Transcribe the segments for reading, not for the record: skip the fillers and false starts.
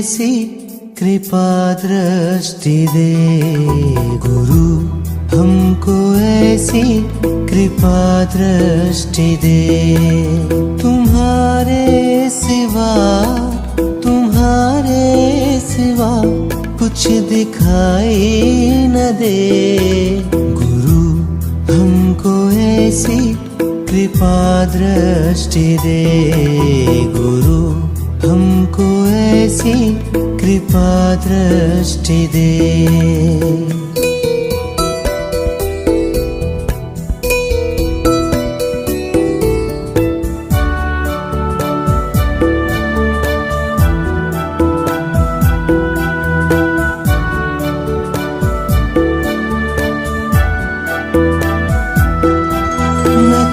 ऐसी कृपा दृष्टि दे गुरु, हमको ऐसी कृपा दृष्टि दे। तुम्हारे सिवा कुछ दिखाई न दे गुरु, हमको ऐसी कृपा दृष्टि दे गुरु, हमको ऐसी कृपा दृष्टि दे।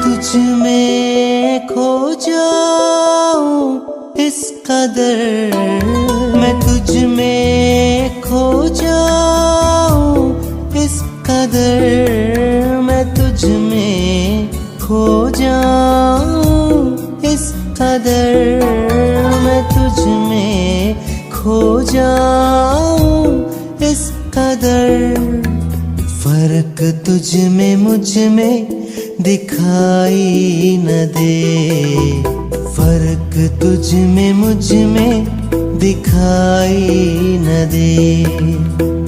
तुझ में खो जाऊं इस कदर, मैं तुझ में खो जाऊं इस कदर, मैं तुझ में खो जाऊं इस कदर, मैं तुझ में खो जाऊं इस कदर। फर्क तुझ में मुझ में दिखाई न दे, फर्क तुझ में मुझ में दिखाई न दे।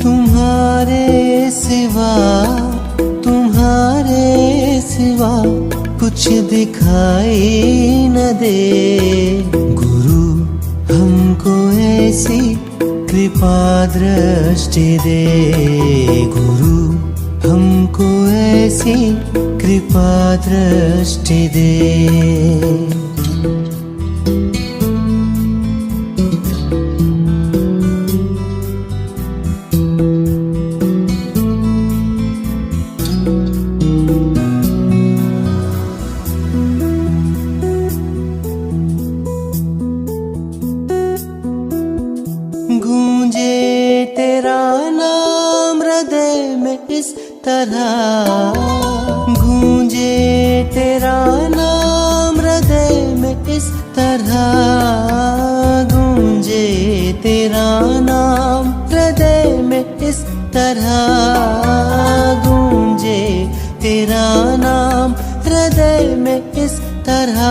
तुम्हारे सिवा कुछ दिखाई न दे गुरु, हमको ऐसी कृपा दृष्टि दे गुरु, हमको ऐसी कृपा दृष्टि दे। गूंजे तेरा नाम हृदय में इस तरह, गूंजे तेरा नाम हृदय में इस तरह, गूंजे तेरा नाम हृदय में इस तरह, गूंजे तेरा नाम हृदय में इस तरह।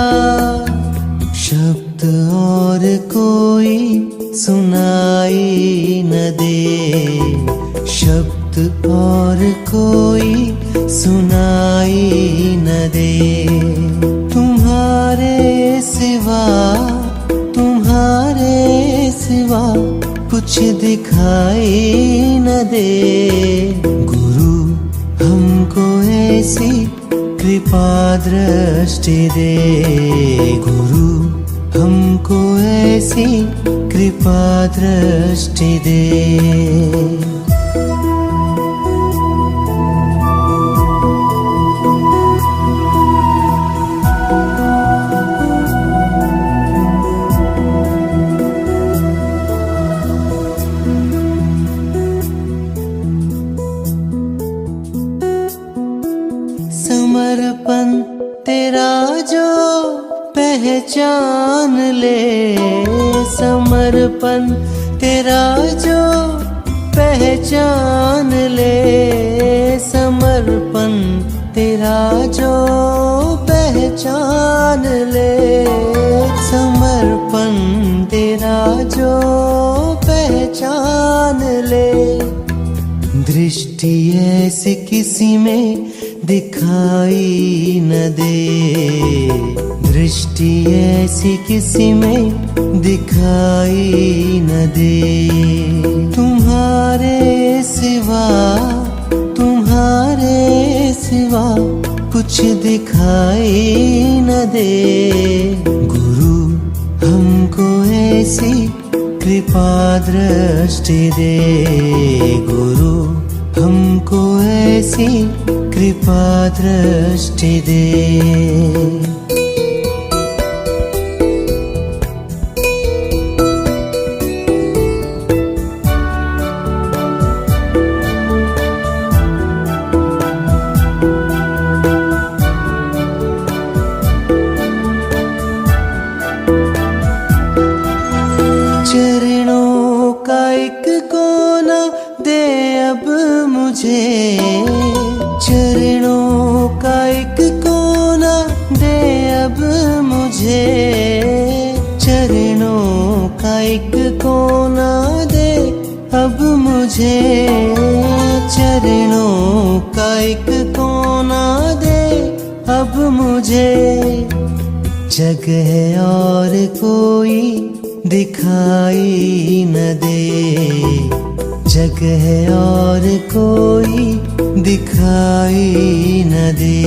शब्द और कोई सुनाई न दे, शब्द और कोई सुनाई न दे। तुम्हारे सिवा कुछ दिखाई न दे गुरु, हमको ऐसी कृपा दृष्टि दे गुरु, हमको ऐसी कृपा दृष्टि दे। समर्पण तेरा जो पहचान ले, समर्पण तेरा जो पहचान ले, समर्पण तेरा जो पहचान ले, समर्पण तेरा जो पहचान ले। दृष्टि ऐसी किसी में दिखाई न दे, दृष्टि ऐसी किसी में दिखाई न दे। तुम्हारे सिवा कुछ दिखाई न दे गुरु, हमको ऐसी कृपा दृष्टि दे गुरु, हमको ऐसी कृपा दृष्टि दे। चरणों एक कोना दे अब मुझे, चरणों का एक कोना दे अब मुझे। जगह और कोई दिखाई न दे, जगह और कोई दिखाई न दे।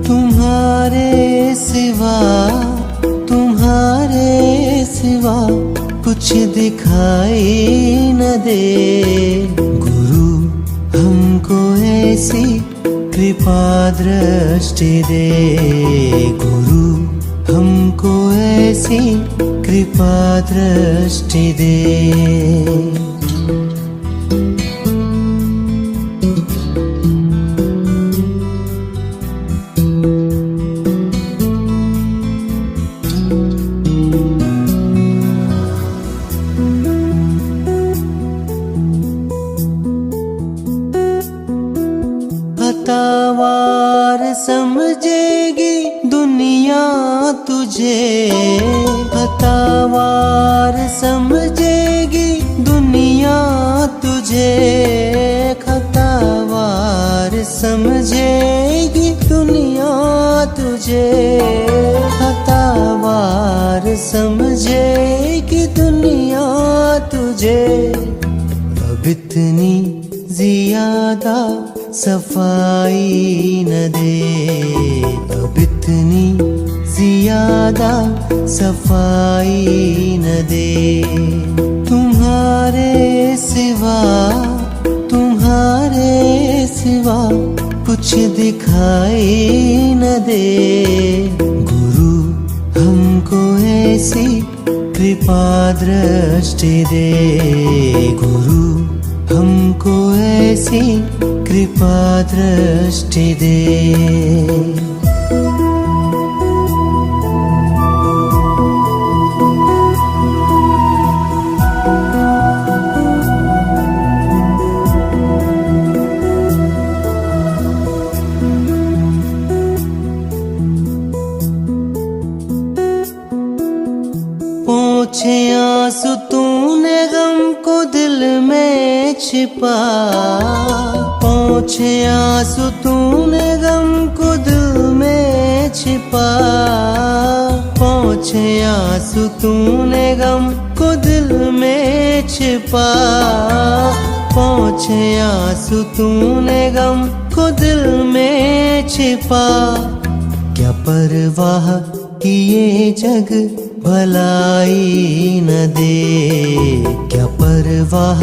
तुम्हारे सिवा, तुम्हारे सिवा कुछ दिखाई न दे। गुरु हमको ऐसी कृपा दृष्टि दे, गुरु हमको ऐसी कृपा दृष्टि दे। हतावार समझेगी दुनिया तुझे, हतावार समझेगी दुनिया तुझे। हतावार समझेगी दुनिया तुझे, हतावार समझेगी दुनिया तुझे। अब इतनी ज्यादा सफाई न दे, अब इतनी ज्यादा सफाई न दे। तुम्हारे सिवा, तुम्हारे सिवा कुछ दिखाई न दे। गुरु हमको ऐसी कृपा दृष्टि दे, गुरु हमको ऐसी कृपा दृष्टि दे। पोंछे आंसू तूने गम को दिल में छिपा, पोंछे आंसू तूने गम को दिल में छिपा। पोंछे आंसू तूने गम को दिल में छिपा, पोंछे आंसू तूने गम को दिल में छिपा। क्या परवाह कि ये जग भलाई न दे, क्या परवाह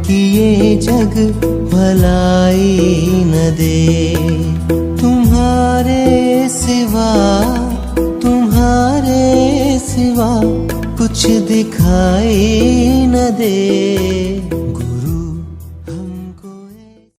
कि ये जग भलाई न दे। तुम्हारे सिवा, तुम्हारे सिवा कुछ दिखाई न दे।